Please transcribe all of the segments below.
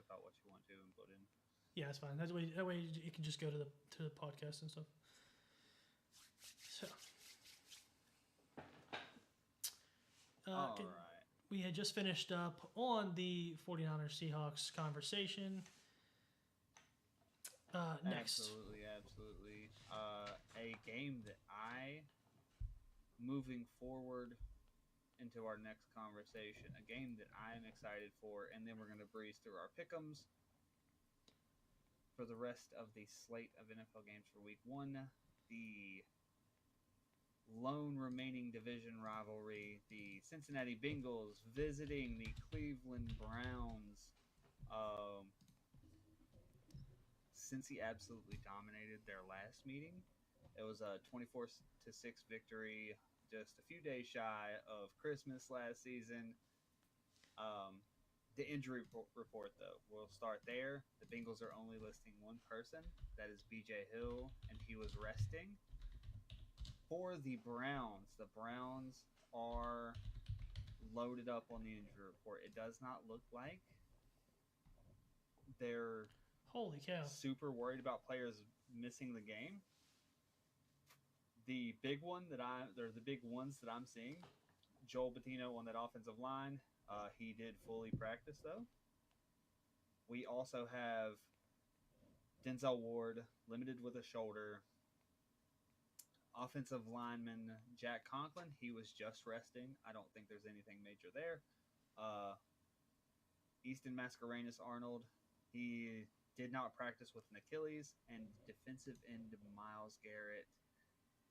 whip out what you want to and put in. Yeah, that's fine. That way you can just go to the podcast and stuff. So, All right. we had just finished up on the 49ers Seahawks conversation. Next. Absolutely. A game that moving forward into our next conversation, a game that I am excited for, and then we're going to breeze through our pick'ems for the rest of the slate of NFL games for Week 1. The lone remaining division rivalry, the Cincinnati Bengals visiting the Cleveland Browns. Cincy absolutely dominated their last meeting. It was a 24-6 victory, just a few days shy of Christmas last season. The injury report, though, we'll start there. The Bengals are only listing one person. That is B.J. Hill, and he was resting. For the Browns are loaded up on the injury report. It does not look like they're Holy cow. super worried about players missing the game. The big ones that I'm seeing, Joel Bettino on that offensive line. He did fully practice, though. We also have Denzel Ward, limited with a shoulder. Offensive lineman Jack Conklin, he was just resting. I don't think there's anything major there. Easton Mascarenas Arnold, he did not practice with an Achilles. And defensive end Myles Garrett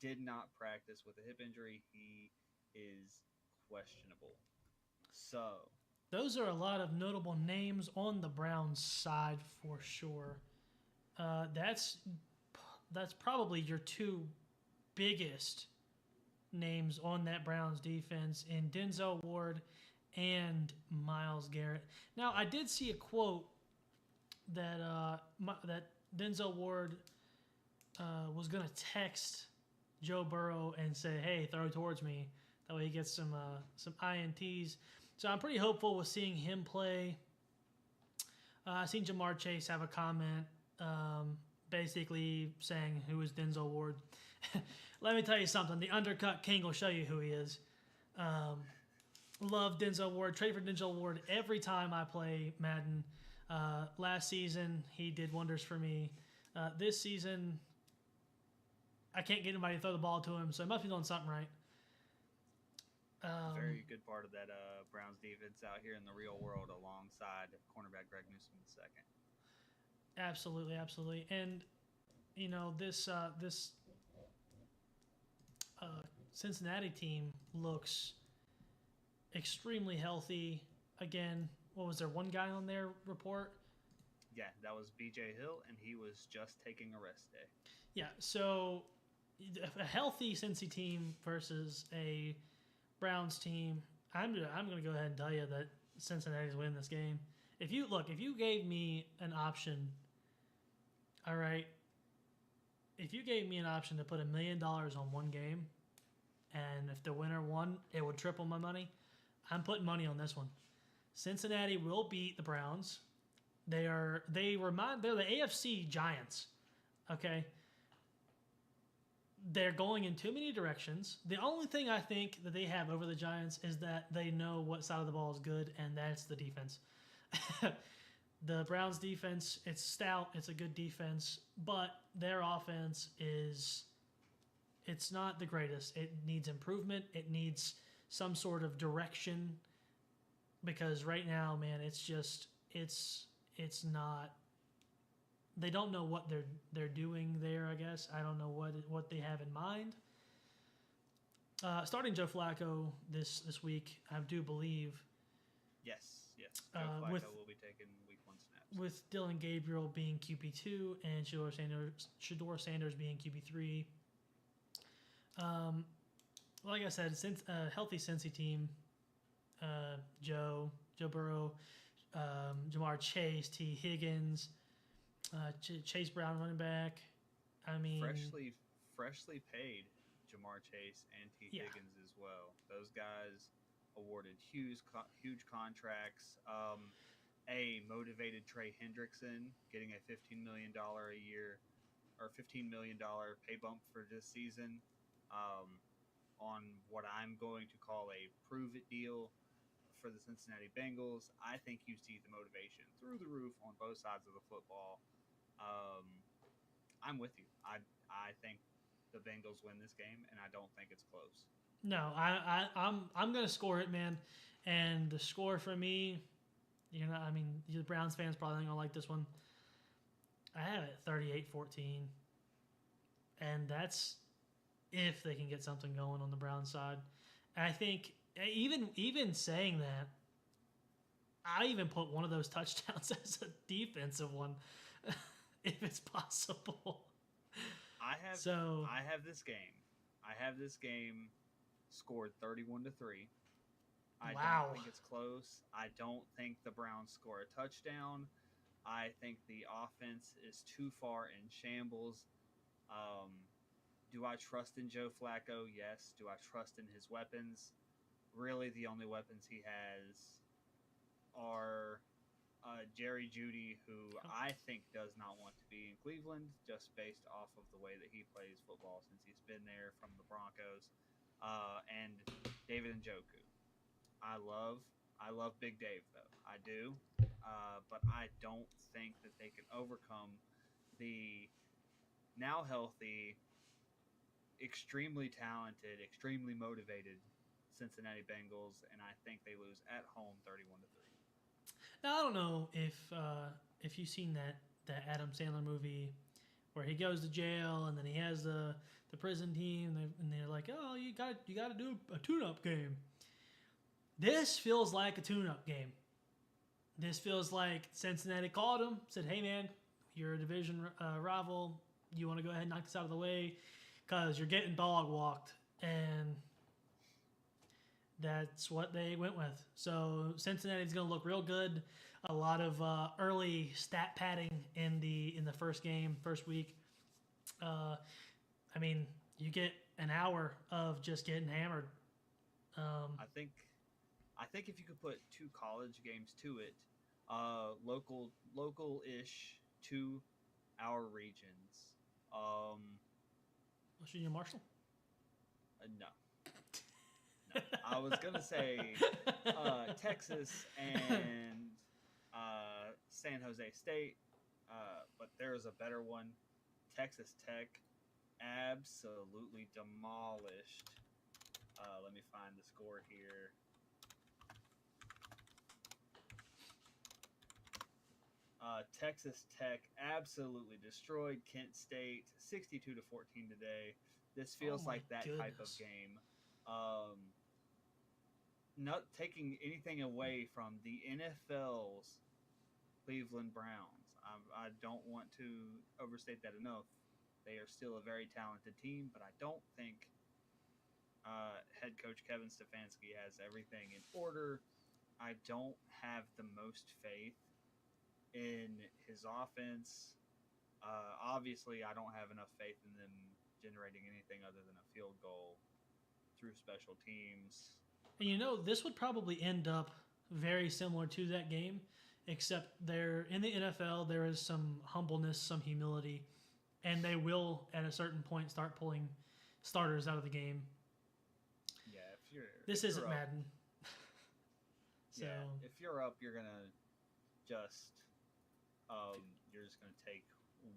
did not practice with a hip injury. He is questionable. So those are a lot of notable names on the Browns side for sure. That's probably your two biggest names on that Browns defense in Denzel Ward and Myles Garrett. Now, I did see a quote that that Denzel Ward was going to text Joe Burrow and say, "Hey, throw towards me." That way he gets some INTs. So I'm pretty hopeful with seeing him play. I've seen Jamar Chase have a comment basically saying, "Who is Denzel Ward?" Let me tell you something. The undercut king will show you who he is. Love Denzel Ward. Trade for Denzel Ward every time I play Madden. Last season, he did wonders for me. This season, I can't get anybody to throw the ball to him, so he must be doing something right. Very good part of that Browns defense out here in the real world alongside cornerback Greg Newsome II. Absolutely. And, you know, this Cincinnati team looks extremely healthy. Again, what was there, one guy on their report? Yeah, that was B.J. Hill, and he was just taking a rest day. Yeah, so a healthy Cincy team versus a Browns team. I'm going to go ahead and tell you that Cincinnati's winning this game. If you gave me an option, all right, if you gave me an option to put $1 million on one game, and if the winner won, it would triple my money, I'm putting money on this one. Cincinnati will beat the Browns. They're the AFC Giants. Okay. They're going in too many directions. The only thing I think that they have over the Giants is that they know what side of the ball is good, and that's the defense. The Browns defense, it's stout, it's a good defense, but their offense it's not the greatest. It needs improvement. It needs some sort of direction, because right now, man, it's not. They don't know what they're doing there. I guess I don't know what they have in mind. Starting Joe Flacco this week, I do believe. Yes. Joe Flacco will be taking Week 1 snaps. With Dylan Gabriel being QB2 and Shador Sanders being QB3. Like I said, since a healthy Cincy team, Joe Burrow, Jamar Chase, T. Higgins, Chase Brown running back. I mean, freshly paid Jamar Chase and T. Higgins as well. Those guys awarded huge contracts. a motivated Trey Hendrickson getting a $15 million a year or $15 million pay bump for this season on what I'm going to call a prove it deal for the Cincinnati Bengals. I think you see the motivation through the roof on both sides of the football. Um, I'm with you. I think the Bengals win this game, and I don't think it's close. No, I'm gonna score it, man. And the score for me, I mean, the Browns fans probably ain't gonna like this one. I have it 38-14. And that's if they can get something going on the Browns side. And I think even saying that, I even put one of those touchdowns as a defensive one, if it's possible. I have this game. I have this game scored 31-3. I Wow. don't think it's close. I don't think the Browns score a touchdown. I think the offense is too far in shambles. Do I trust in Joe Flacco? Yes. Do I trust in his weapons? Really, the only weapons he has are Jerry Jeudy, who I think does not want to be in Cleveland, just based off of the way that he plays football since he's been there from the Broncos, and David Njoku. I love Big Dave though. I do, but I don't think that they can overcome the now healthy, extremely talented, extremely motivated Cincinnati Bengals, and I think they lose at home 31-3. Now I don't know if you've seen that Adam Sandler movie where he goes to jail and then he has the prison team and they're like, oh, you got to do a tune-up game. This feels like a tune-up game. This feels like Cincinnati called him, said, hey man, you're a division rival. You want to go ahead and knock this out of the way because you're getting dog walked, and that's what they went with. So Cincinnati's going to look real good. A lot of early stat padding in the first game, first week. I mean, you get an hour of just getting hammered. I think if you could put 2 college games to it, local-ish to our regions. Junior Marshall? No. I was gonna say Texas and San Jose State, but there's a better one. Texas Tech absolutely demolished. Let me find the score here. Texas Tech absolutely destroyed Kent State 62-14 today. This feels like that type of game. Not taking anything away from the NFL's Cleveland Browns. I don't want to overstate that enough. They are still a very talented team, but I don't think head coach Kevin Stefanski has everything in order. I don't have the most faith in his offense. Obviously, I don't have enough faith in them generating anything other than a field goal through special teams. And this would probably end up very similar to that game, except there in the NFL there is some humbleness, some humility, and they will at a certain point start pulling starters out of the game. Yeah, this isn't Madden. So yeah, if you're up, you're gonna just take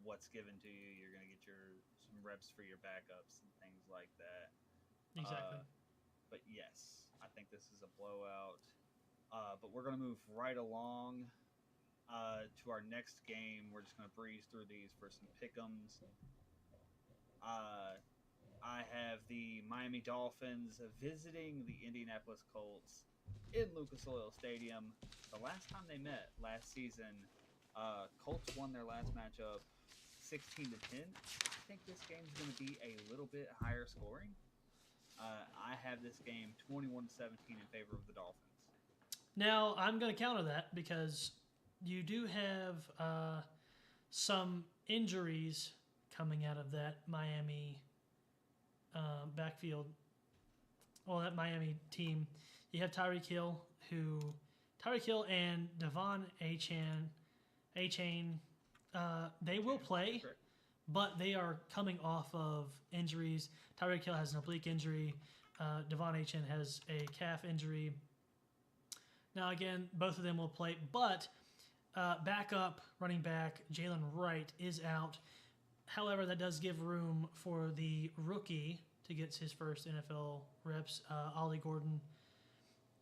what's given to you. You're gonna get some reps for your backups and things like that. Exactly. But yes, I think this is a blowout. But we're gonna move right along to our next game. We're just gonna breeze through these for some pick'ems. I have the Miami Dolphins visiting the Indianapolis Colts in Lucas Oil Stadium. The last time they met last season, Colts won their last matchup 16-10. I think this game's going to be a little bit higher scoring. I have this game 21-17 in favor of the Dolphins. Now, I'm going to counter that because you do have some injuries coming out of that Miami backfield. Well, that Miami team. You have Tyreek Hill, who Tyreek Hill and Devon A-Chain, they will play, but they are coming off of injuries. Tyreek Hill has an oblique injury. Devon A-Chain has a calf injury. Now, again, both of them will play, but backup running back Jalen Wright is out. However, that does give room for the rookie to get his first NFL reps, Ollie Gordon.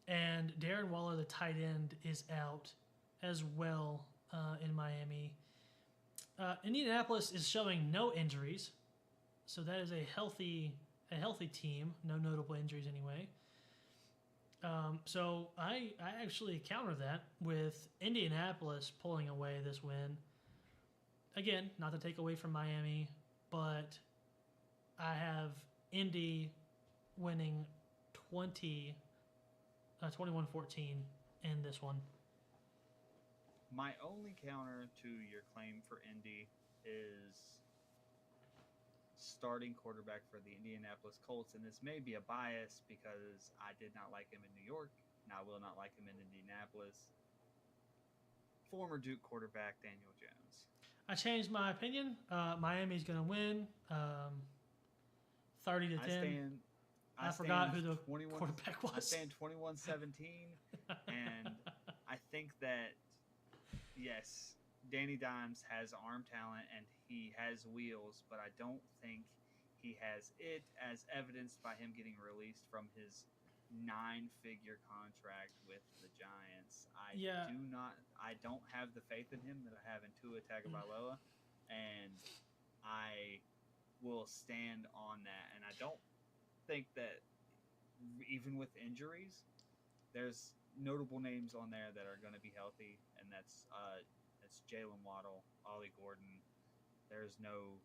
And Darren Waller, the tight end, is out as well in Miami. Indianapolis is showing no injuries, so that is a healthy team. No notable injuries anyway. So I actually counter that with Indianapolis pulling away this win. Again, not to take away from Miami, but I have Indy winning 21-14 in this one. My only counter to your claim for Indy is starting quarterback for the Indianapolis Colts, and this may be a bias because I did not like him in New York, and I will not like him in Indianapolis. Former Duke quarterback Daniel Jones. I changed my opinion. Miami's going to win 30-10. I forgot who the quarterback was. I stand 21-17, and I think that, yes, Danny Dimes has arm talent and he has wheels, but I don't think he has it, as evidenced by him getting released from his 9-figure contract with the Giants. I don't have the faith in him that I have in Tua Tagovailoa, and I will stand on that. And I don't think that even with injuries, there's notable names on there that are going to be healthy, and that's Jalen Waddle, Ollie Gordon. There's no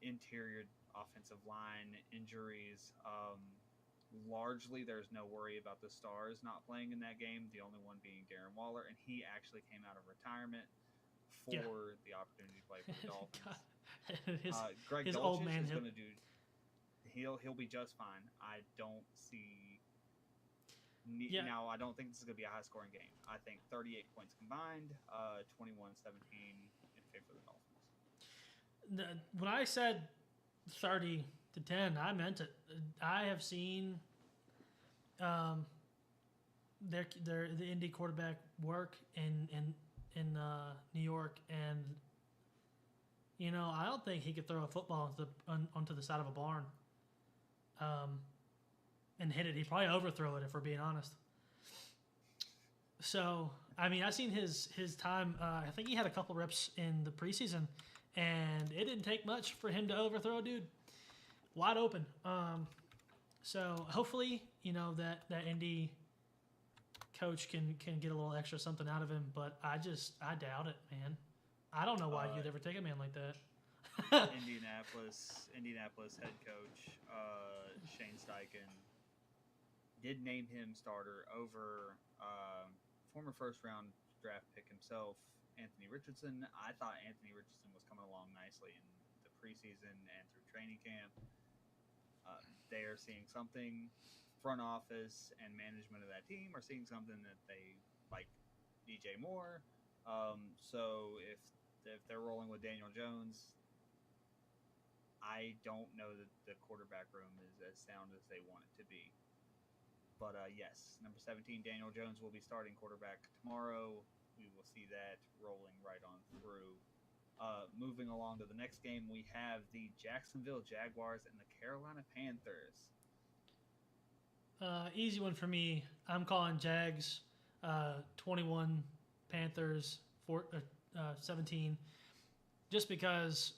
interior offensive line injuries. Largely, there's no worry about the stars not playing in that game, the only one being Darren Waller, and he actually came out of retirement for the opportunity to play for the Dolphins. Greg Dulcich is going to do – he'll be just fine. I don't see – Now, I don't think this is going to be a high-scoring game. I think 38 points combined, 21-17 in favor of the Dolphins. When I said 30-10, I meant it. I have seen the Indy quarterback work in New York, and I don't think he could throw a football onto the side of a barn and hit it. He'd probably overthrow it, if we're being honest. So, I mean, I've seen his time. I think he had a couple reps in the preseason, and it didn't take much for him to overthrow a dude. Wide open. So hopefully, that Indy coach can get a little extra something out of him, but I doubt it, man. I don't know why you'd ever take a man like that. Indianapolis head coach Shane Steichen did name him starter over former first-round draft pick himself, Anthony Richardson. I thought Anthony Richardson was coming along nicely in the preseason and through training camp. They are seeing something. Front office and management of that team are seeing something that they like DJ Moore. So if they're rolling with Daniel Jones, I don't know that the quarterback room is as sound as they want it to be. But yes, number 17, Daniel Jones will be starting quarterback tomorrow. We will see that rolling right on through. Moving along to the next game, we have the Jacksonville Jaguars and the Carolina Panthers. Easy one for me. I'm calling Jags 21, Panthers 17, just because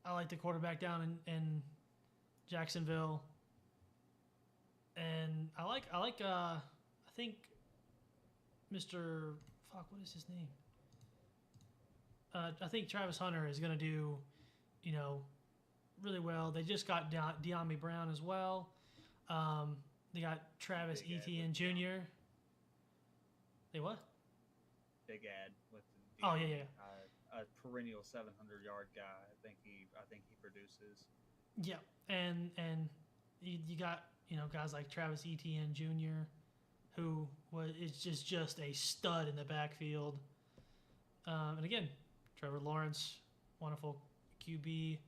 I like the quarterback down in Jacksonville, and I think Mr. Fuck, what is his name? I think Travis Hunter is going to do, really well. They just got De'Ami Brown as well. They got Travis Etienne Jr. They what? Big ad with a perennial 700-yard guy. I think he produces. Yeah, and you got guys like Travis Etienne Jr. who is just a stud in the backfield. And again, Trevor Lawrence, wonderful QB.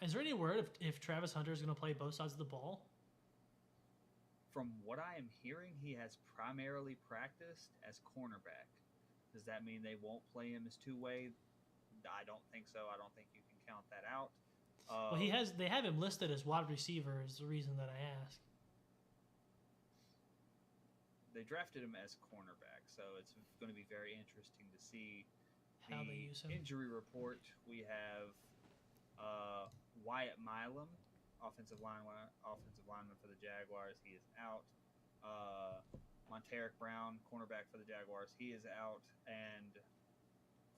Is there any word if Travis Hunter is going to play both sides of the ball? From what I am hearing, he has primarily practiced as cornerback. Does that mean they won't play him as two-way? I don't think so. I don't think you can count that out. Well, they have him listed as wide receiver is the reason that I ask. They drafted him as cornerback, so it's going to be very interesting to see how they use him. Injury report. We have Wyatt Milam, offensive lineman for the Jaguars. He is out. Monteric Brown, cornerback for the Jaguars. He is out. And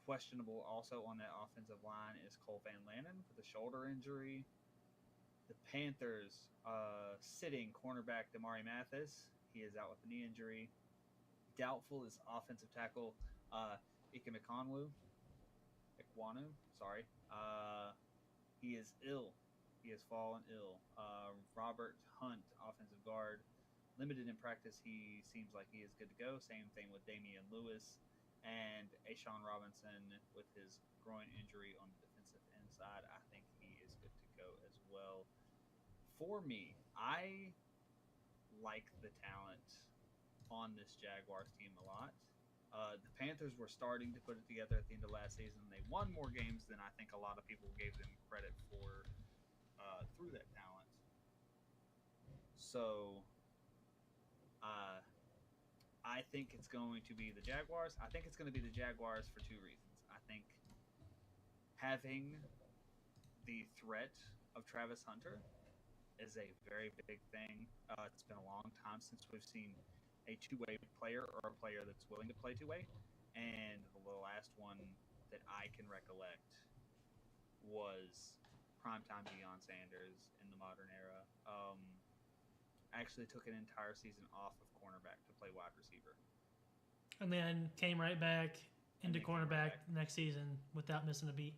questionable also on that offensive line is Cole Van Lanen for the shoulder injury. The Panthers sitting cornerback Damari Mathis. He is out with a knee injury. Doubtful is offensive tackle Ikwanu. Sorry. He is ill. He has fallen ill. Robert Hunt, offensive guard, limited in practice. He seems like he is good to go. Same thing with Damian Lewis. And Ashawn Robinson with his groin injury on the defensive end side. I think he is good to go as well. For me, I like the talent on this Jaguars team a lot. The Panthers were starting to put it together at the end of last season. They won more games than I think a lot of people gave them credit for through that talent. So I think it's going to be the Jaguars. I think it's going to be the Jaguars for two reasons. I think having the threat of Travis Hunter is a very big thing. It's been a long time since we've seen a two-way player or a player that's willing to play two-way. And the last one that I can recollect was primetime Deion Sanders in the modern era. Actually took an entire season off of cornerback to play wide receiver. And then came right back into cornerback next season without missing a beat.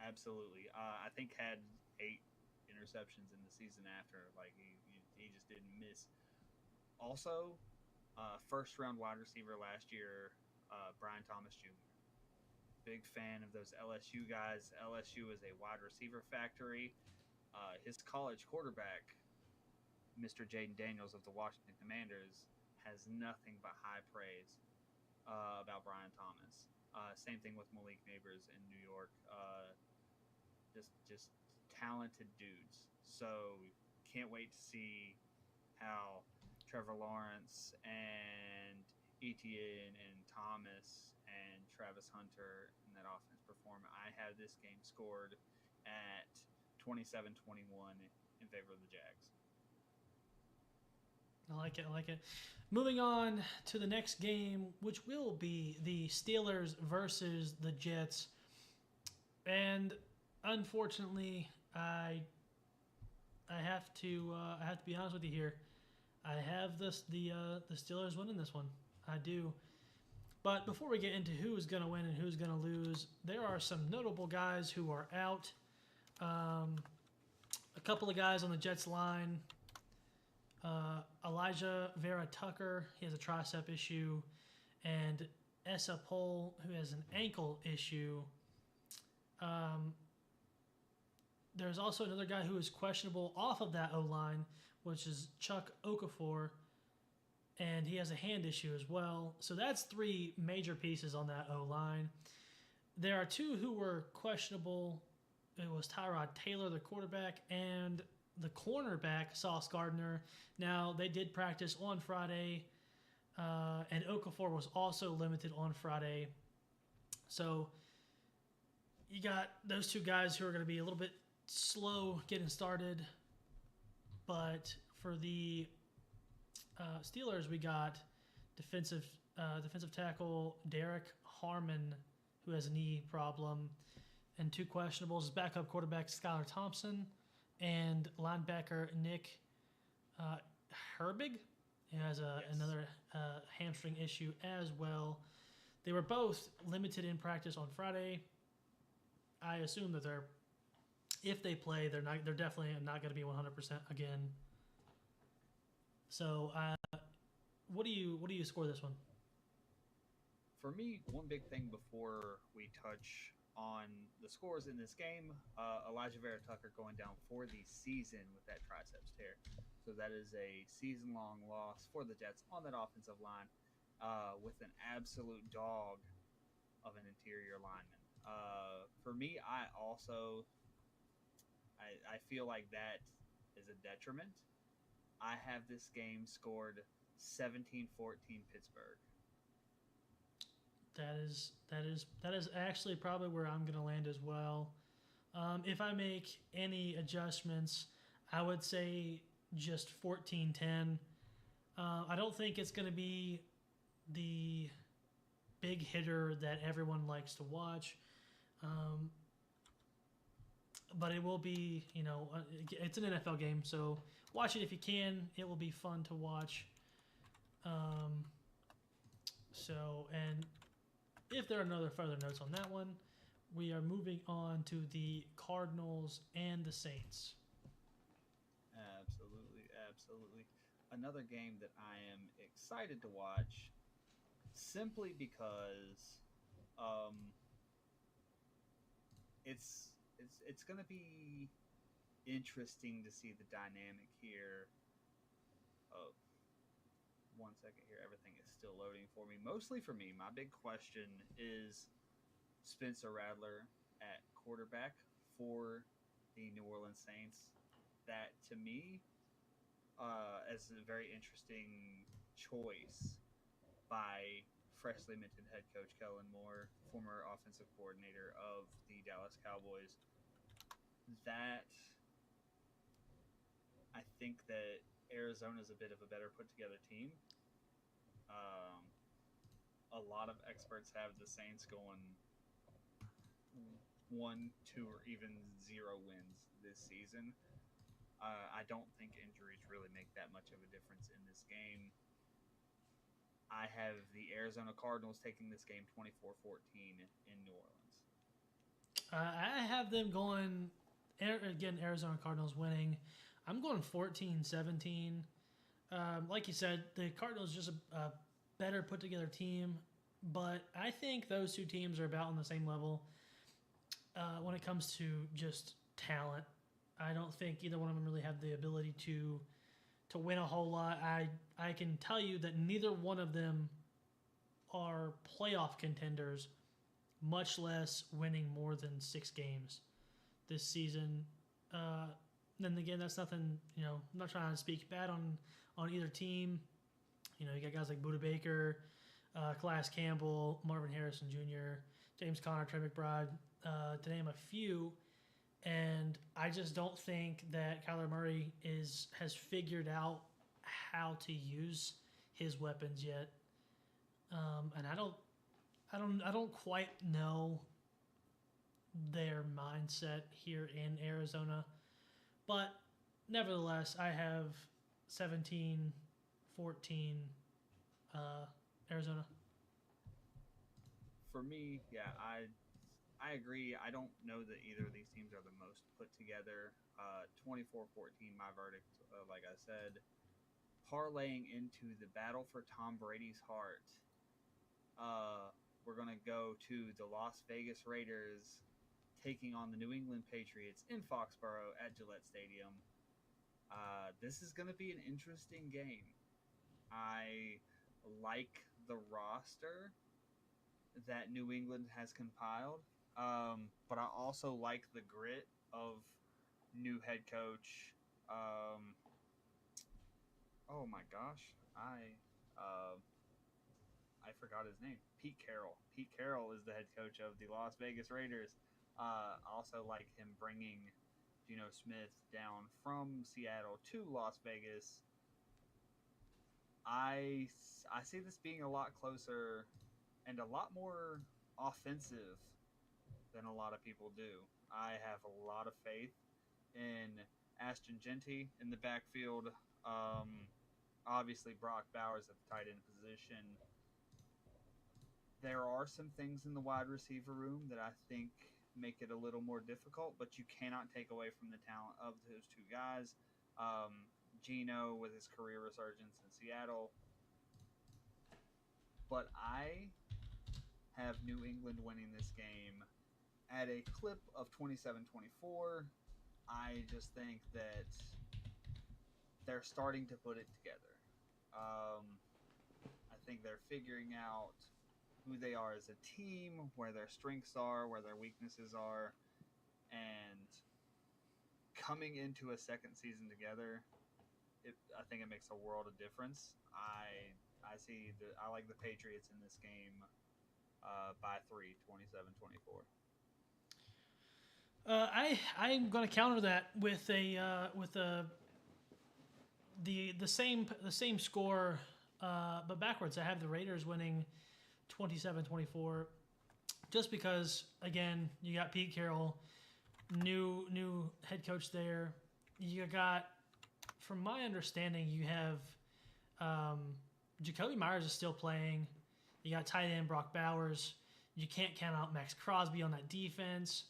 Absolutely. I think had 8 interceptions in the season after. Like he just didn't miss. Also, first-round wide receiver last year, Brian Thomas Jr. Big fan of those LSU guys. LSU is a wide receiver factory. His college quarterback, Mr. Jaden Daniels of the Washington Commanders, has nothing but high praise about Brian Thomas. Same thing with Malik Neighbors in New York. Just talented dudes. So can't wait to see how Trevor Lawrence and Etienne and Thomas and Travis Hunter and that offense perform. I have this game scored at 27-21 in favor of the Jags. I like it. Moving on to the next game, which will be the Steelers versus the Jets. And unfortunately, I have to be honest with you here. I have the Steelers winning this one. I do. But before we get into who's going to win and who's going to lose, there are some notable guys who are out. A couple of guys on the Jets line. Elijah Vera Tucker, he has a tricep issue, and Essa Pohl, who has an ankle issue. There's also another guy who is questionable off of that O-line, which is Chuck Okafor, and he has a hand issue as well. So that's 3 major pieces on that O-line. There are 2 who were questionable. It was Tyrod Taylor, the quarterback, and the cornerback, Sauce Gardner. Now, they did practice on Friday, and Okafor was also limited on Friday. So you got those 2 guys who are going to be a little bit slow getting started. But for the Steelers, we got defensive tackle Derek Harmon, who has a knee problem, and 2 questionables: backup quarterback Skylar Thompson and linebacker Nick Herbig, who has another hamstring issue as well. They were both limited in practice on Friday. I assume that if they play, they're definitely not going to be 100% again. So What do you score this one? For me, one big thing before we touch on the scores in this game, Elijah Vera Tucker going down for the season with that triceps tear. So that is a season-long loss for the Jets on that offensive line with an absolute dog of an interior lineman. For me, I feel like that is a detriment. I have this game scored 17-14 Pittsburgh. That is actually probably where I'm gonna land as well. If I make any adjustments, I would say just 14-10. I don't think it's gonna be the big hitter that everyone likes to watch. Um, but it will be, it's an NFL game, so watch it if you can. It will be fun to watch. Um, and if there are no further notes on that one, we are moving on to the Cardinals and the Saints. Absolutely, absolutely. Another game that I am excited to watch simply because um, it's going to be interesting to see the dynamic here. Oh, 1 second here. Everything is still loading for me. Mostly for me, my big question is Spencer Rattler at quarterback for the New Orleans Saints. That to me, as a very interesting choice by freshly minted head coach Kellen Moore, former offensive coordinator of the Dallas Cowboys. That I think that Arizona is a bit of a better put together team. Um, a lot of experts have the Saints going 1, 2, or even 0 wins this season. I don't think injuries really make that much of a difference in this game. I have the Arizona Cardinals taking this game 24-14 in New Orleans. I have them going, again, Arizona Cardinals winning. I'm going 14-17. Like you said, the Cardinals just a better put together team, but I think those two teams are about on the same level when it comes to just talent. I don't think either one of them really have the ability to win a whole lot. I can tell you that neither one of them are playoff contenders, much less winning more than 6 games this season. Then again, that's nothing. I'm not trying to speak bad on either team. You got guys like Buda Baker, Calais Campbell, Marvin Harrison Jr., James Conner, Trey McBride, to name a few. And I just don't think that Kyler Murray has figured out how to use his weapons yet. And I don't quite know their mindset here in Arizona. But nevertheless, I have 17-14 Arizona. For me, yeah, I agree. I don't know that either of these teams are the most put together. 24-14, my verdict, like I said. Parlaying into the battle for Tom Brady's heart, we're going to go to the Las Vegas Raiders taking on the New England Patriots in Foxborough at Gillette Stadium. This is going to be an interesting game. I like the roster that New England has compiled. But I also like the grit of new head coach. Oh my gosh, I forgot his name. Pete Carroll. Pete Carroll is the head coach of the Las Vegas Raiders. Also like him bringing Geno Smith down from Seattle to Las Vegas. I see this being a lot closer and a lot more offensive than a lot of people do. I have a lot of faith in Ashton Genty in the backfield. Obviously, Brock Bowers at the tight end position. There are some things in the wide receiver room that I think make it a little more difficult, but you cannot take away from the talent of those two guys. Geno with his career resurgence in Seattle. but I have New England winning this game at a clip of 27-24. I just think that they're starting to put it together. I think they're figuring out who they are as a team, where their strengths are, where their weaknesses are, and coming into a second season together, I think it makes a world of difference. I like the Patriots in this game by 3, 27-24. I'm going to counter that with the same score, but backwards. I have the Raiders winning 27-24, just because again you got Pete Carroll, new head coach there. You got, from my understanding, you have Jacoby Myers is still playing. You got tight end Brock Bowers. You can't count out Max Crosby on that defense.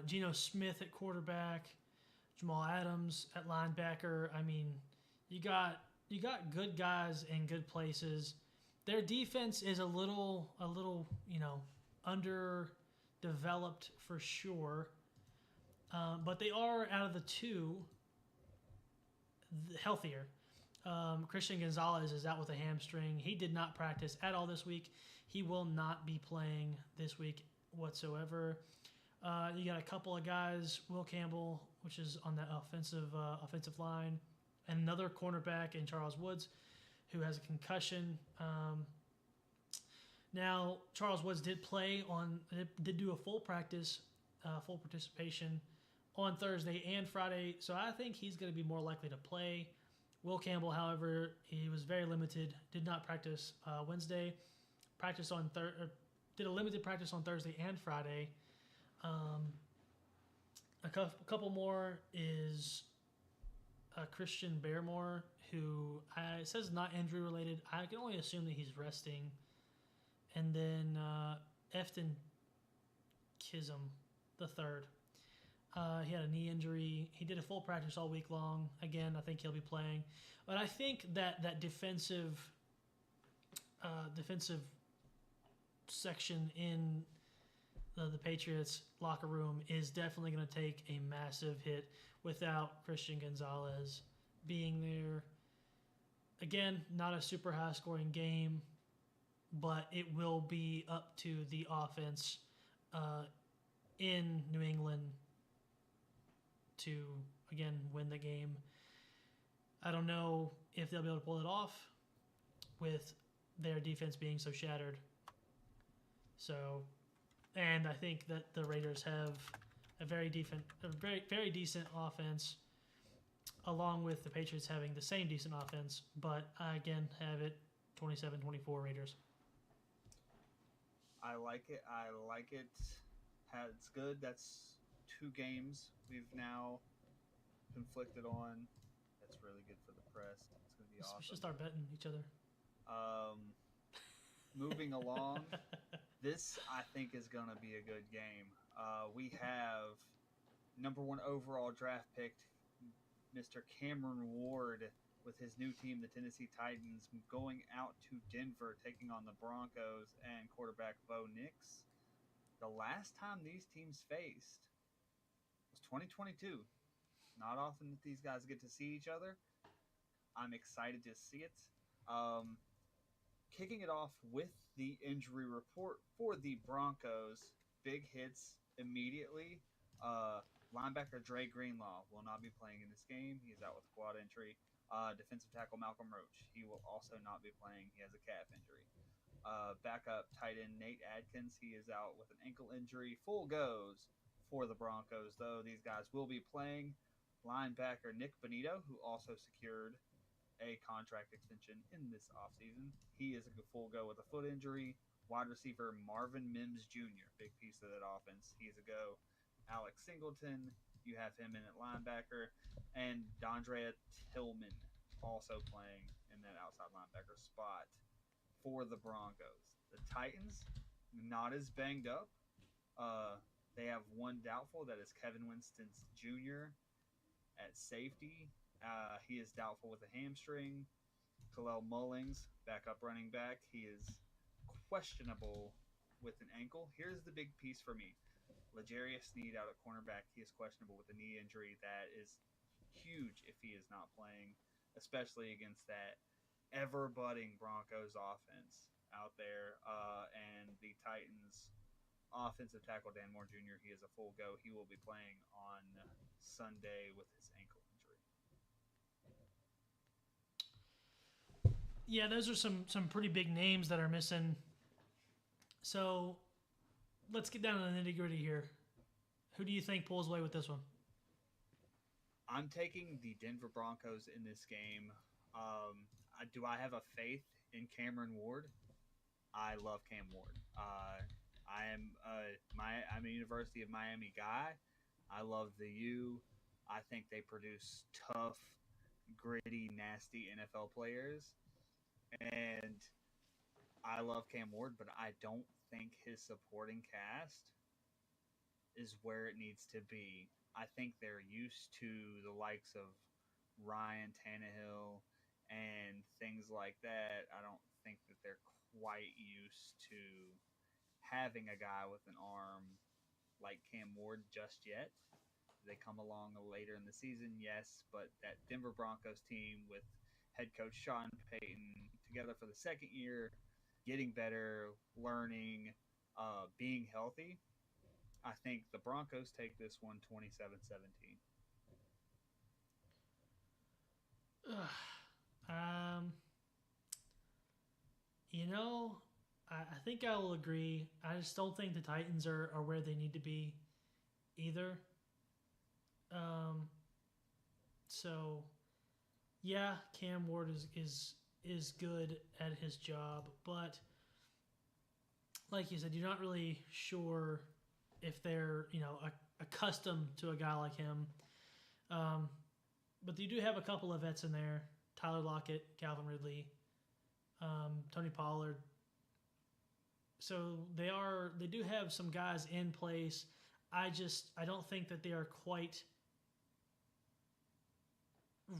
Geno Smith at quarterback, Jamal Adams at linebacker. I mean, you got good guys in good places. Their defense is a little underdeveloped for sure, but they are, out of the two, healthier. Christian Gonzalez is out with a hamstring. He did not practice at all this week. He will not be playing this week whatsoever. You got a couple of guys, Will Campbell, which is on that offensive line, and another cornerback in Charles Woods, who has a concussion. Now, Charles Woods did do a full practice, full participation on Thursday and Friday, so I think he's going to be more likely to play. Will Campbell, however, he was very limited, did not practice Wednesday, did a limited practice on Thursday and Friday. A couple more is Christian Barrymore, who it says not injury related. I can only assume that he's resting. And then Efton Kism, the third. He had a knee injury. He did a full practice all week long. Again, I think he'll be playing. But I think that defensive section in the Patriots locker room is definitely going to take a massive hit without Christian Gonzalez being there. Again, not a super high scoring game, but it will be up to the offense in New England to, again, win the game. I don't know if they'll be able to pull it off with their defense being so shattered. And I think that the Raiders have a very decent offense, along with the Patriots having the same decent offense. But I, again, have it 27-24 Raiders. I like it. It's good. That's 2 games we've now conflicted on. That's really good for the press. It's going to be awesome. We should start betting each other. Moving along, this I think is going to be a good game. We have number 1 overall draft pick, Mr. Cameron Ward, with his new team, the Tennessee Titans, going out to Denver, taking on the Broncos and quarterback Bo Nix. The last time these teams faced was 2022. Not often that these guys get to see each other. I'm excited to see it. Kicking it off with the injury report for the Broncos. Big hits immediately. Linebacker Dre Greenlaw will not be playing in this game. He is out with quad injury. Defensive tackle Malcolm Roach. He will also not be playing. He has a calf injury. Backup tight end Nate Adkins. He is out with an ankle injury. Full goes for the Broncos, though. These guys will be playing. Linebacker Nick Bonito, who also secured a contract extension in this offseason. He is a full go with a foot injury. Wide receiver Marvin Mims Jr., big piece of that offense. He's a go. Alex Singleton, you have him in at linebacker. And Dondrea Tillman also playing in that outside linebacker spot for the Broncos. The Titans, not as banged up. They have one doubtful. That is Kevin Winston Jr. at safety. He is doubtful with a hamstring. Kalel Mullings, backup running back. He is questionable with an ankle. Here's the big piece for me. L'Jarius Sneed out at cornerback. He is questionable with a knee injury. That is huge if he is not playing, especially against that ever-budding Broncos offense out there. And the Titans offensive tackle Dan Moore Jr., he is a full go. He will be playing on Sunday with his ankle injury. Yeah, those are some pretty big names that are missing. So let's get down to the nitty-gritty here. Who do you think pulls away with this one? I'm taking the Denver Broncos in this game. Do I have a faith in Cameron Ward? I love Cam Ward. I'm a University of Miami guy. I love the U. I think they produce tough, gritty, nasty NFL players. And I love Cam Ward, but I don't think his supporting cast is where it needs to be. I think they're used to the likes of Ryan Tannehill and things like that. I don't think that they're quite used to having a guy with an arm like Cam Ward just yet. They come along later in the season, yes, but that Denver Broncos team with head coach Sean Payton together for the second year, getting better, learning, being healthy, I think the Broncos take this one 27-17. I think I will agree. I just don't think the Titans are where they need to be either. So yeah, Cam Ward is good at his job, but like you said, you're not really sure if they're accustomed to a guy like him. But you do have a couple of vets in there: Tyler Lockett, Calvin Ridley, Tony Pollard. So they do have some guys in place. I don't think that they are quite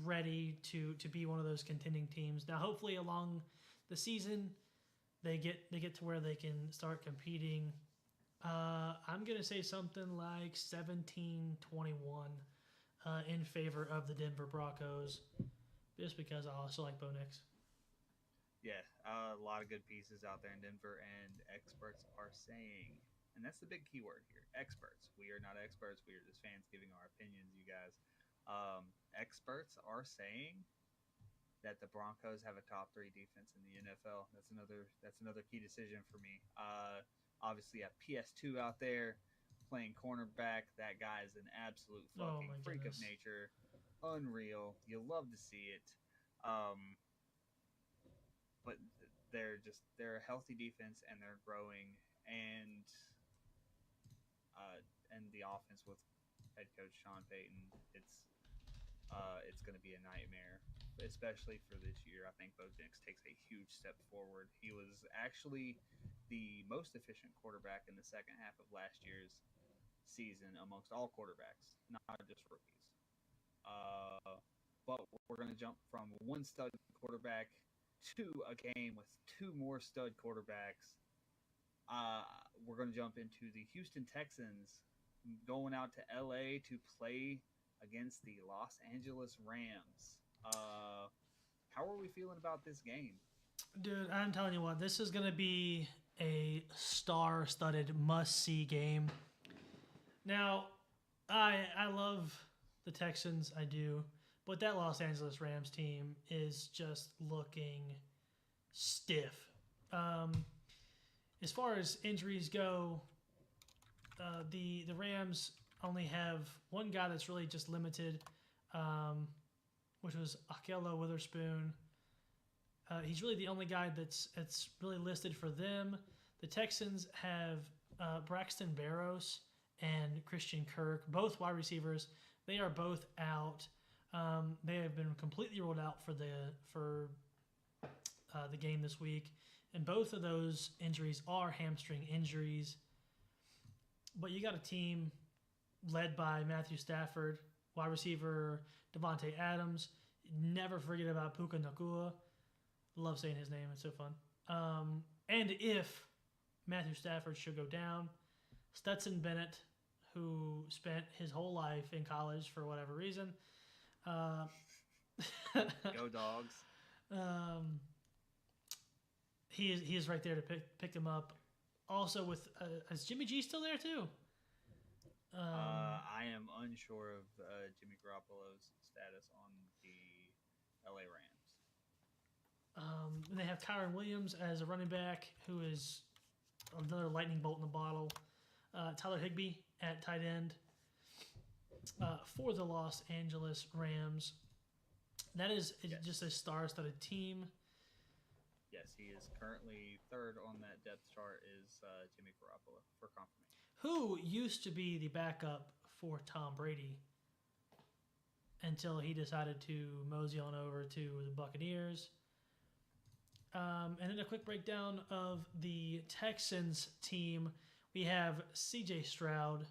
ready to be one of those contending teams. Now, hopefully, along the season, they get to where they can start competing. I'm gonna say something like 17-21 in favor of the Denver Broncos, just because I also like Bo Nix. Yeah, a lot of good pieces out there in Denver, and experts are saying, and that's the big key word here, experts. We are not experts. We are just fans giving our opinions, you guys. Experts are saying that the Broncos have a top 3 defense in the NFL. That's another key decision for me. Obviously, a PS2 out there playing cornerback. That guy is an absolute fucking freak of nature, unreal. You love to see it. But they're a healthy defense, and they're growing, and the offense with head coach Sean Payton, it's going to be a nightmare, especially for this year. I think Bo Nix takes a huge step forward. He was actually the most efficient quarterback in the second half of last year's season amongst all quarterbacks, not just rookies. But we're going to jump from one stud quarterback to a game with 2 more stud quarterbacks. We're going to jump into the Houston Texans going out to LA to play against the Los Angeles Rams. How are we feeling about this game? Dude, I'm telling you what, this is going to be a star-studded must-see game. Now, I love the Texans, I do, but that Los Angeles Rams team is just looking stiff. As far as injuries go, the Rams only have one guy that's really just limited, which was Ahkello Witherspoon. He's really the only guy that's really listed for them. The Texans have Braxton Berrios and Christian Kirk, both wide receivers. They are both out. They have been completely ruled out for the game this week, and both of those injuries are hamstring injuries. But you got a team led by Matthew Stafford, wide receiver Devontae Adams. Never forget about Puka Nacua. Love saying his name. It's so fun. And if Matthew Stafford should go down, Stetson Bennett, who spent his whole life in college for whatever reason, Go Dogs. He is right there to pick him up. Also, with is Jimmy G still there too? I am unsure of Jimmy Garoppolo's status on the LA Rams. And they have Kyron Williams as a running back, who is another lightning bolt in the bottle. Tyler Higbee at tight end for the Los Angeles Rams. That is just a star-studded team. Yes, he is currently third on that depth chart is Jimmy Garoppolo for confirmation. Who used to be the backup for Tom Brady until he decided to mosey on over to the Buccaneers. And then a quick breakdown of the Texans team. We have C.J. Stroud,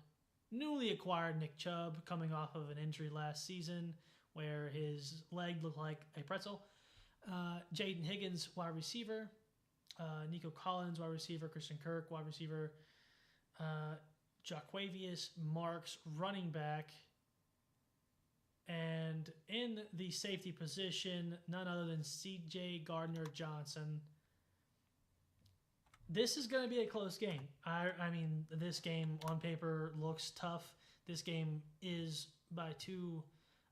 newly acquired Nick Chubb, coming off of an injury last season where his leg looked like a pretzel. Jaden Higgins, wide receiver. Nico Collins, wide receiver. Christian Kirk, wide receiver. Jaquavius Marks, running back. And in the safety position, none other than C.J. Gardner-Johnson. This is going to be a close game. I mean, this game on paper looks tough. This game is by two,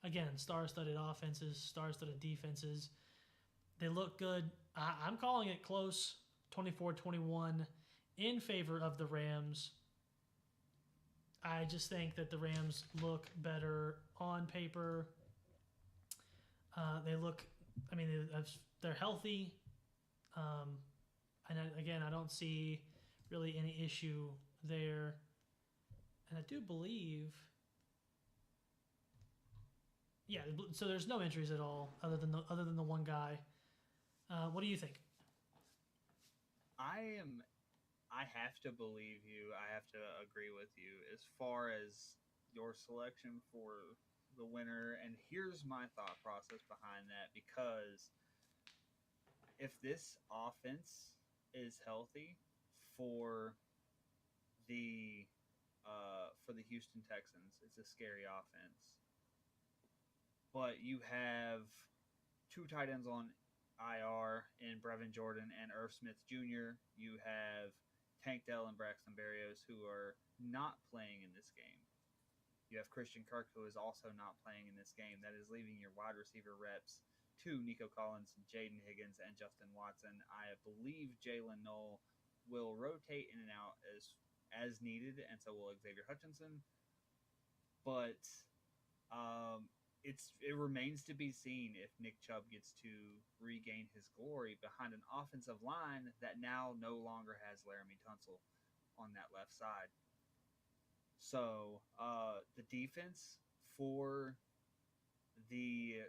again, star-studded offenses, star-studded defenses. They look good. I'm calling it close, 24-21, in favor of the Rams. I just think that the Rams look better on paper. They look, I mean, they're healthy. And again, I don't see really any issue there. And I do believe, yeah, so there's no injuries at all other than the one guy. What do you think? I have to believe you. I have to agree with you as far as your selection for the winner. And here's my thought process behind that, because if this offense is healthy for the Houston Texans, it's a scary offense. But you have two tight ends on IR in Brevin Jordan and Irv Smith Jr. You have Tank Dell and Braxton Berrios, who are not playing in this game. You have Christian Kirk, who is also not playing in this game. That is leaving your wide receiver reps to Nico Collins, Jaden Higgins, and Justin Watson. I believe Jalen Noel will rotate in and out as needed, and so will Xavier Hutchinson. But it remains to be seen if Nick Chubb gets to regain his glory behind an offensive line that now no longer has Laramie Tunsil on that left side. So the defense for the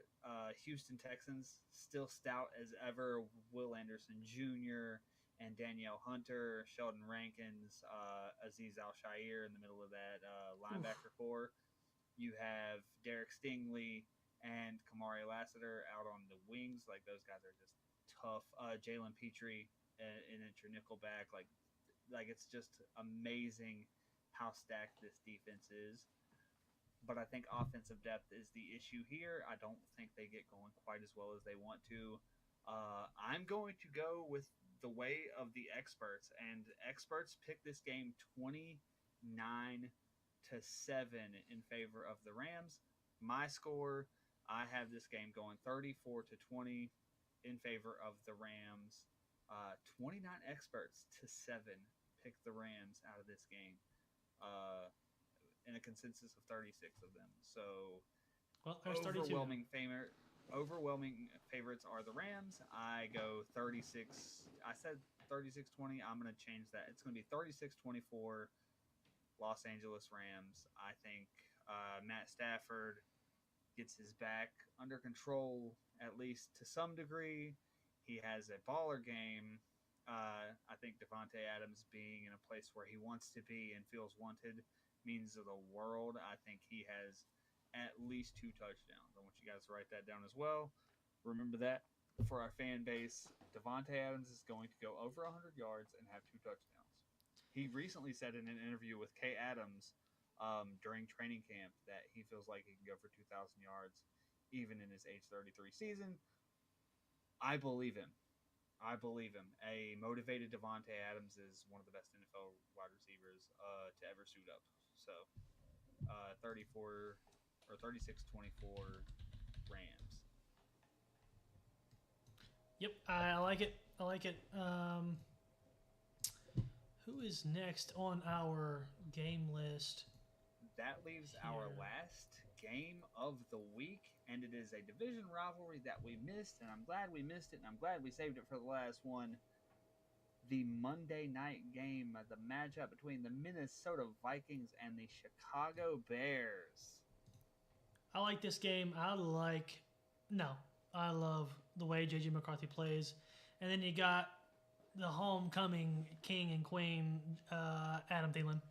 Houston Texans still stout as ever. Will Anderson Jr. and Danielle Hunter, Sheldon Rankins, Azeez Al-Shaair in the middle of that linebacker core. You have Derek Stingley and Kamari Lassiter out on the wings. Like, those guys are just tough. Jalen Petrie in at your nickelback. Like it's just amazing how stacked this defense is. But I think offensive depth is the issue here. I don't think they get going quite as well as they want to. I'm going to go with the way of the experts, and experts pick this game 29-7 in favor of the Rams. My score, I have this game going 34-20 in favor of the Rams. 29 experts to 7 pick the Rams out of this game. In a consensus of 36 of them. So, well, there's 32. Overwhelming favorites are the Rams. I go 36. I said 36-20. I'm going to change that. It's going to be 36-24 Los Angeles Rams. I think Matt Stafford gets his back under control, at least to some degree. He has a baller game. I think Devontae Adams being in a place where he wants to be and feels wanted means of the world. I think he has at least 2 touchdowns. I want you guys to write that down as well. Remember that. for our fan base, Devontae Adams is going to go over 100 yards and have 2 touchdowns. He recently said in an interview with Kay Adams during training camp that he feels like he can go for 2,000 yards even in his age 33 season. I believe him. I believe him. A motivated Devontae Adams is one of the best NFL wide receivers to ever suit up. So, 34 or 36-24 Rams. Yep, I like it. I like it. Who is next on our game list? That leaves our last game of the week, and it is a division rivalry that we missed, and I'm glad we missed it, and I'm glad we saved it for the last one. The Monday night game, the matchup between the Minnesota Vikings and the Chicago Bears. I like this game. I love the way J.J. McCarthy plays. And then you got the homecoming king and queen, Adam Thielen,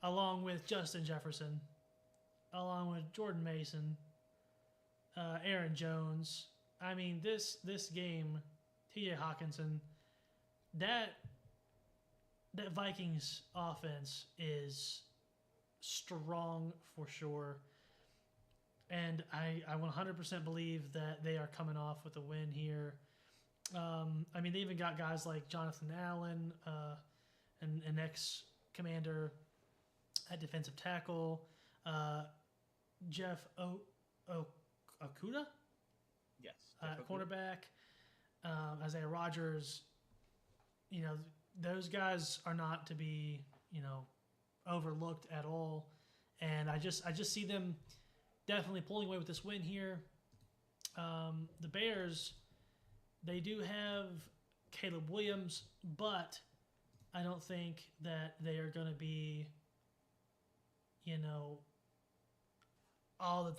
along with Justin Jefferson, along with Jordan Mason, Aaron Jones. I mean, this game, T.J. Hawkinson, that Vikings offense is strong for sure. And I 100% believe that they are coming off with a win here. I mean, they even got guys like Jonathan Allen, an ex-commander at defensive tackle, Jeff Okuda, Yes, cornerback, Isaiah Rodgers. You know, those guys are not to be, overlooked at all. And I just see them definitely pulling away with this win here. The Bears, they do have Caleb Williams, but I don't think that they are going to be, all that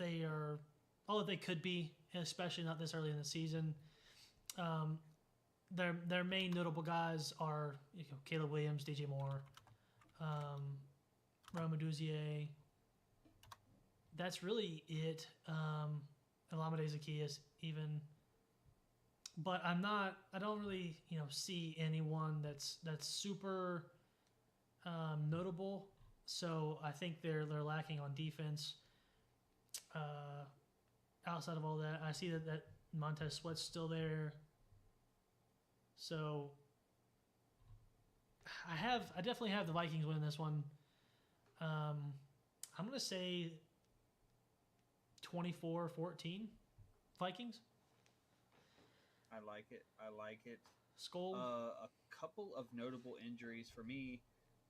they could be, especially not this early in the season. Their main notable guys are Caleb Williams, DJ Moore, Rome Duzier. That's really it. Olamide Zaccheaus even. But I don't really, see anyone that's super notable. So I think they're lacking on defense. Outside of all that, I see that Montez Sweat's still there. So I definitely have the Vikings winning this one. I'm gonna say 24-14 Vikings. I like it. Skull. A couple of notable injuries for me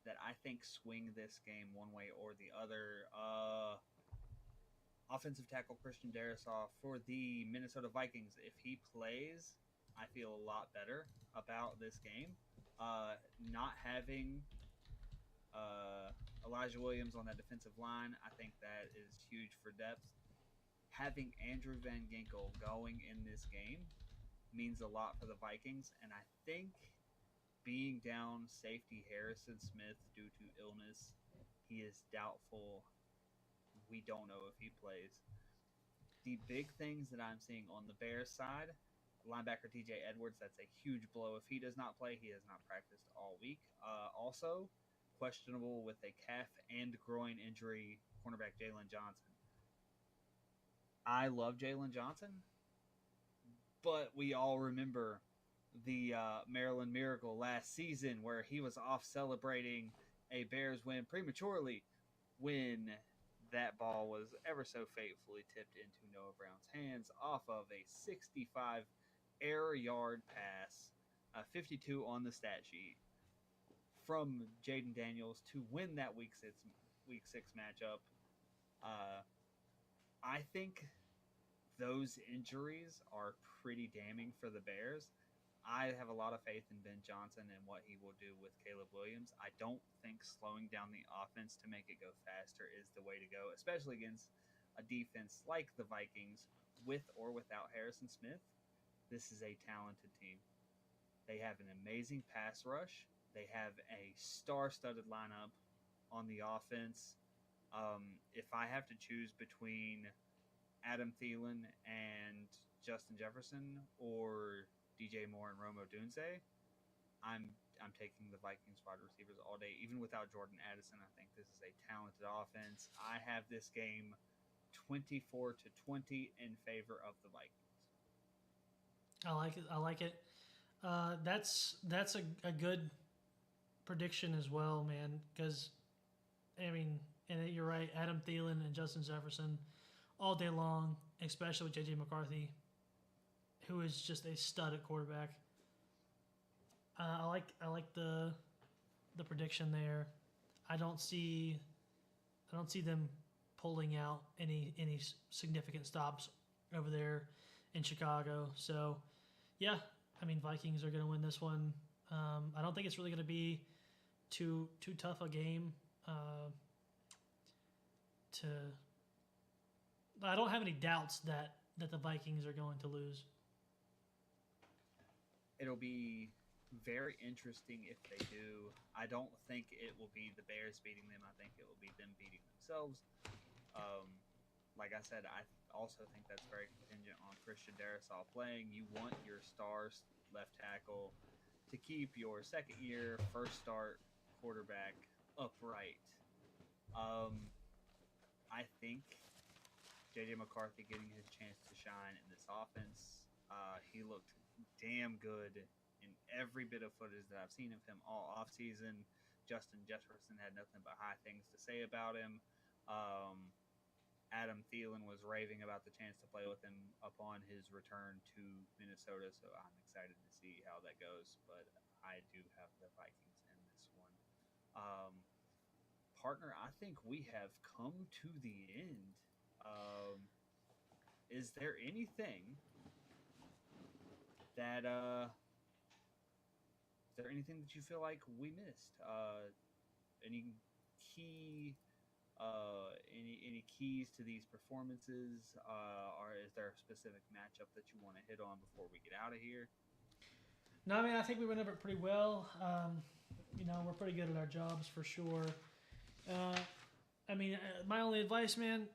that I think swing this game one way or the other. Offensive tackle Christian Darrisaw for the Minnesota Vikings. If he plays, I feel a lot better about this game. Not having Elijah Williams on that defensive line, I think that is huge for depth. Having Andrew Van Ginkel going in this game means a lot for the Vikings, and I think being down safety Harrison Smith due to illness, he is doubtful. We don't know if he plays. The big things that I'm seeing on the Bears side, linebacker TJ Edwards, that's a huge blow. If he does not play, he has not practiced all week. Also, questionable with a calf and groin injury, cornerback Jalen Johnson. I love Jalen Johnson, but we all remember the Maryland Miracle last season where he was off celebrating a Bears win prematurely when that ball was ever so fatefully tipped into Noah Brown's hands off of a 65 air yard pass, 52 on the stat sheet from Jaden Daniels to win that Week 6 matchup. I think those injuries are pretty damning for the Bears. I have a lot of faith in Ben Johnson and what he will do with Caleb Williams. I don't think slowing down the offense to make it go faster is the way to go, especially against a defense like the Vikings with or without Harrison Smith. This is a talented team. They have an amazing pass rush. They have a star-studded lineup on the offense. If I have to choose between Adam Thielen and Justin Jefferson or DJ Moore and Rome Odunze, I'm taking the Vikings wide receivers all day, even without Jordan Addison. I think this is a talented offense. I have this game 24-20 in favor of the Vikings. I like it. I like it. That's a good prediction as well, man. Because I mean, and you're right. Adam Thielen and Justin Jefferson all day long, especially with JJ McCarthy, who is just a stud at quarterback. I like the prediction there. I don't see them pulling out any significant stops over there in Chicago. So yeah, I mean Vikings are going to win this one. I don't think it's really going to be too tough a game. I don't have any doubts that the Vikings are going to lose. It'll be very interesting if they do. I don't think it will be the Bears beating them. I think it will be them beating themselves. Like I said, I also think that's very contingent on Christian Darrisaw playing. You want your star left tackle to keep your second year, first start quarterback upright. I think JJ McCarthy getting his chance to shine in this offense. He looked damn good in every bit of footage that I've seen of him all offseason. Justin Jefferson had nothing but high things to say about him. Adam Thielen was raving about the chance to play with him upon his return to Minnesota, so I'm excited to see how that goes. But I do have the Vikings in this one. Partner, I think we have come to the end. Is there anything that you feel like we missed? Any key any keys to these performances, or is there a specific matchup that you want to hit on before we get out of here? No, I mean I think we went over it pretty well. We're pretty good at our jobs for sure. I mean, my only advice, man,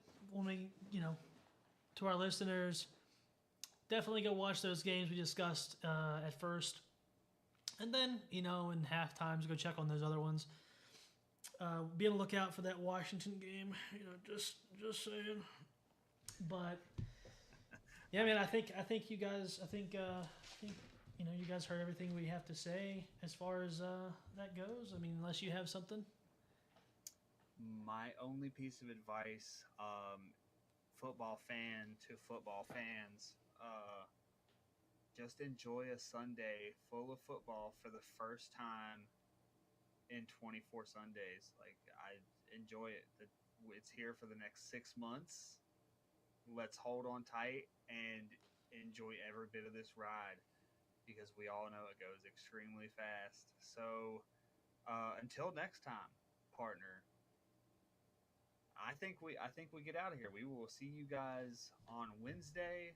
to our listeners, definitely go watch those games we discussed at first, and then in half times go check on those other ones. Be on the lookout for that Washington game. Just saying. But yeah, man, I think you guys. I think you guys heard everything we have to say as far as that goes. I mean, unless you have something. My only piece of advice, football fan to football fans, just enjoy a Sunday full of football for the first time in 24 Sundays. Like, I enjoy it. It's here for the next 6 months. Let's hold on tight and enjoy every bit of this ride, because we all know it goes extremely fast. So until next time, partner, I think we get out of here. We will see you guys on Wednesday.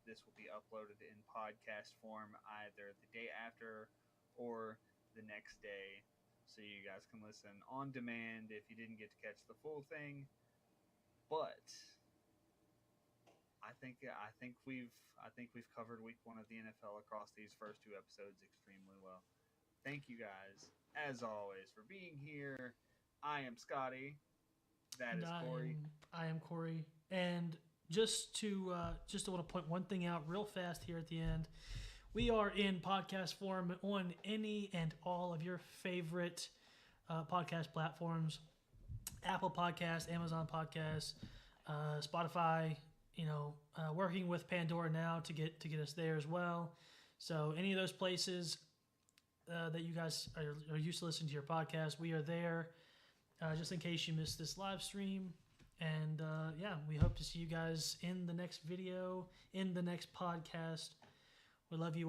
This will be uploaded in podcast form either the day after or the next day, so you guys can listen on demand if you didn't get to catch the full thing. But I think we've covered week 1 of the NFL across these first 2 episodes extremely well. Thank you guys, as always, for being here. I am Scotty. That is Corey. I am Corey. And just to want to point one thing out real fast here at the end. We are in podcast form on any and all of your favorite podcast platforms: Apple Podcasts, Amazon Podcasts, Spotify. Working with Pandora now to get us there as well. So any of those places that you guys are used to listening to your podcast, we are there. Just in case you missed this live stream. And we hope to see you guys in the next video, in the next podcast. We love you all.